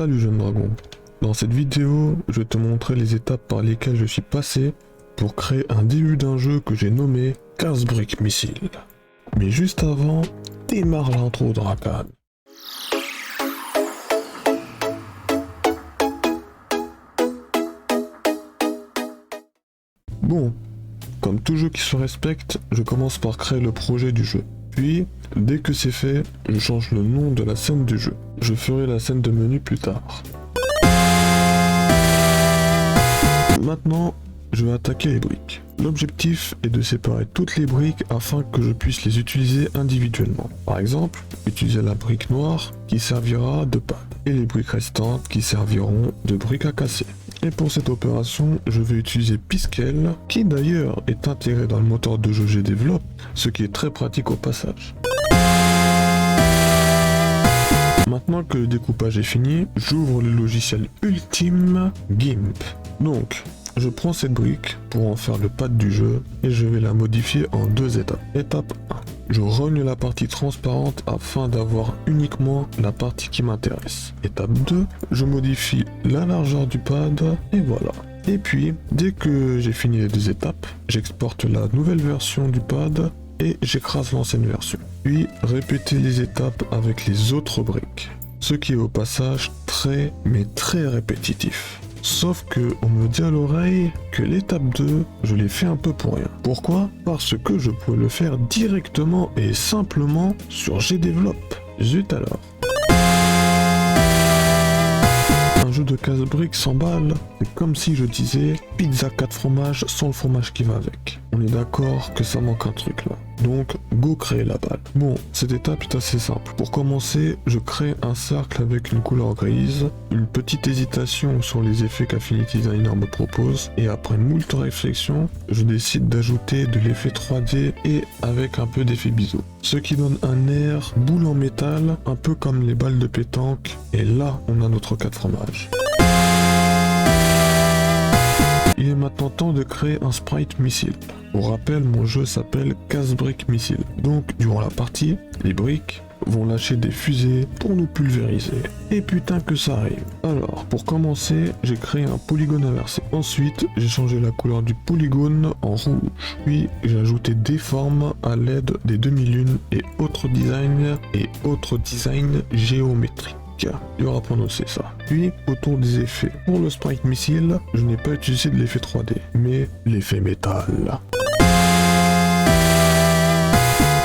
Salut jeune dragon. Dans cette vidéo, je vais te montrer les étapes par lesquelles je suis passé pour créer un début d'un jeu que j'ai nommé 15 briques missiles. Mais juste avant, démarre l'intro Drakan. Bon, comme tout jeu qui se respecte, je commence par créer le projet du jeu. Puis, dès que c'est fait, je change le nom de la scène du jeu. Je ferai la scène de menu plus tard. Maintenant, je vais attaquer les briques. L'objectif est de séparer toutes les briques afin que je puisse les utiliser individuellement. Par exemple, utiliser la brique noire qui servira de pad et les briques restantes qui serviront de briques à casser. Et pour cette opération, je vais utiliser Piskel, qui d'ailleurs est intégré dans le moteur de jeu GDevelop, ce qui est très pratique au passage. Maintenant que le découpage est fini, j'ouvre le logiciel ultime GIMP. Donc, je prends cette brique pour en faire le pad du jeu et je vais la modifier en deux étapes. Étape 1. Je rogne la partie transparente afin d'avoir uniquement la partie qui m'intéresse. Étape 2. Je modifie la largeur du pad et voilà. Et puis, dès que j'ai fini les deux étapes, j'exporte la nouvelle version du pad et j'écrase l'ancienne version. Puis, répéter les étapes avec les autres briques. Ce qui est au passage très répétitif. Sauf que on me dit à l'oreille que l'étape 2, je l'ai fait un peu pour rien. Pourquoi? Parce que je pouvais le faire directement et simplement sur GDevelop. Zut alors. Un jeu de 15 briques 100 balles, c'est comme si je disais pizza 4 fromages sans le fromage qui va avec. On est d'accord que ça manque un truc là. Donc, go créer la balle. Bon, cette étape est assez simple. Pour commencer, je crée un cercle avec une couleur grise, une petite hésitation sur les effets qu'Affinity Designer me propose, et après moult réflexions, je décide d'ajouter de l'effet 3D et avec un peu d'effet biseau. Ce qui donne un air boule en métal, un peu comme les balles de pétanque, et là, on a notre 4 fromages. Il est maintenant temps de créer un sprite missile. Pour rappel, mon jeu s'appelle 15 briques missiles. Donc, durant la partie, les briques vont lâcher des fusées pour nous pulvériser. Et putain que ça arrive. Alors, pour commencer, j'ai créé un polygone inversé. Ensuite, j'ai changé la couleur du polygone en rouge. Puis, j'ai ajouté des formes à l'aide des demi-lunes et autres designs géométriques. Il va prononcer ça. Puis, autour des effets. Pour le sprite missile, je n'ai pas utilisé de l'effet 3D, mais l'effet métal.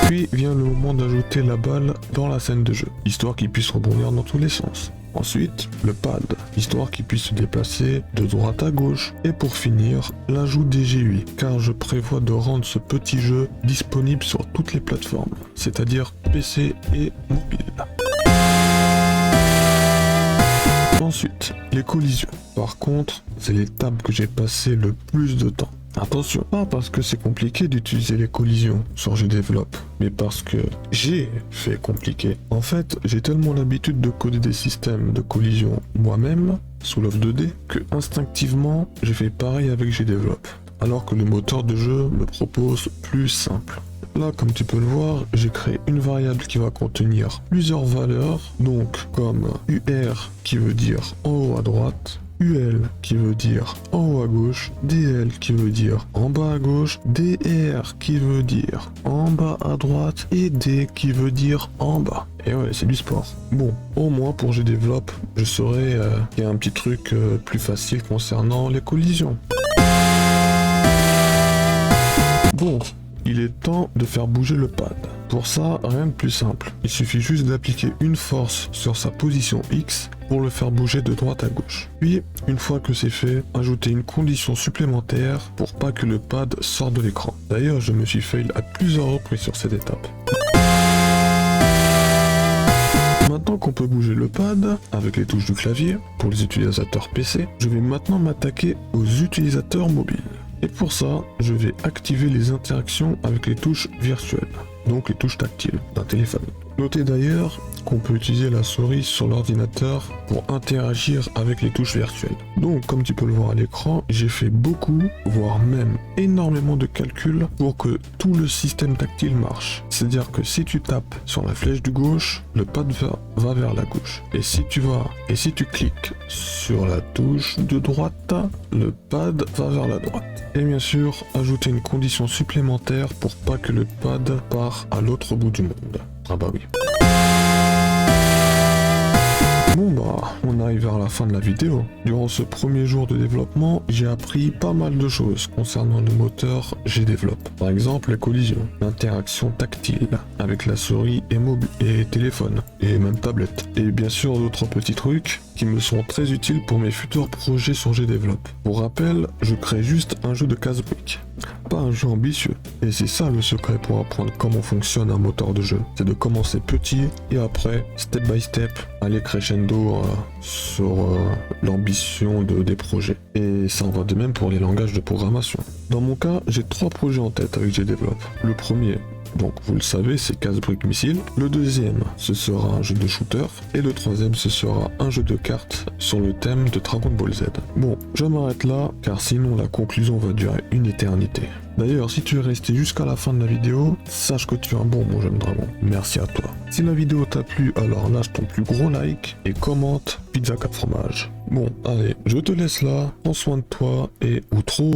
Puis vient le moment d'ajouter la balle dans la scène de jeu, histoire qu'il puisse rebondir dans tous les sens. Ensuite, le pad, histoire qu'il puisse se déplacer de droite à gauche. Et pour finir, l'ajout des GUI, car je prévois de rendre ce petit jeu disponible sur toutes les plateformes, c'est-à-dire PC et mobile. Ensuite, les collisions. Par contre, c'est l'étape que j'ai passé le plus de temps. Attention, pas parce que c'est compliqué d'utiliser les collisions sur GDevelop, mais parce que j'ai fait compliqué. En fait, j'ai tellement l'habitude de coder des systèmes de collision moi-même, sous Love 2D, que instinctivement, j'ai fait pareil avec GDevelop, alors que le moteur de jeu me propose plus simple. Là, comme tu peux le voir, j'ai créé une variable qui va contenir plusieurs valeurs, donc comme UR qui veut dire en haut à droite, UL qui veut dire en haut à gauche, DL qui veut dire en bas à gauche, DR qui veut dire en bas à droite et D qui veut dire en bas. Et ouais, c'est du sport. Bon, au moins pour GDevelop, je saurais qu'il y a un petit truc plus facile concernant les collisions. Bon. Il est temps de faire bouger le pad. Pour ça, rien de plus simple. Il suffit juste d'appliquer une force sur sa position X pour le faire bouger de droite à gauche. Puis, une fois que c'est fait, ajouter une condition supplémentaire pour pas que le pad sorte de l'écran. D'ailleurs, je me suis fail à plusieurs reprises sur cette étape. Maintenant qu'on peut bouger le pad avec les touches du clavier pour les utilisateurs PC, je vais maintenant m'attaquer aux utilisateurs mobiles. Et pour ça, je vais activer les interactions avec les touches virtuelles, donc les touches tactiles d'un téléphone. Notez d'ailleurs qu'on peut utiliser la souris sur l'ordinateur pour interagir avec les touches virtuelles. Donc comme tu peux le voir à l'écran, j'ai fait beaucoup, voire même énormément de calculs pour que tout le système tactile marche. C'est-à-dire que si tu tapes sur la flèche du gauche, le pad va vers la gauche. Et si tu cliques sur la touche de droite, le pad va vers la droite. Et bien sûr, ajouter une condition supplémentaire pour pas que le pad part à l'autre bout du monde. Ah bah oui. Bon bah, on arrive vers la fin de la vidéo. Durant ce premier jour de développement, j'ai appris pas mal de choses concernant le moteur G-Develop. Par exemple, les collisions, l'interaction tactile avec la souris et téléphone, et même tablette. Et bien sûr d'autres petits trucs qui me sont très utiles pour mes futurs projets sur G-Develop. Pour rappel, je crée juste un jeu de casse-briques, pas un jeu ambitieux. Et c'est ça le secret pour apprendre comment fonctionne un moteur de jeu. C'est de commencer petit et après, step by step, aller crescendo sur l'ambition des projets. Et ça en va de même pour les langages de programmation. Dans mon cas, j'ai 3 projets en tête avec G-Develop. Le premier, donc vous le savez, c'est Casse-Brique Missile. Le deuxième, ce sera un jeu de shooter. Et le troisième, ce sera un jeu de cartes sur le thème de Dragon Ball Z. Bon, je m'arrête là, car sinon la conclusion va durer une éternité. D'ailleurs, si tu es resté jusqu'à la fin de la vidéo, sache que tu es un bon mon jeune dragon. Merci à toi. Si la vidéo t'a plu, alors lâche ton plus gros like et commente pizza 4 fromages. Bon, allez, je te laisse là, prends soin de toi et outro.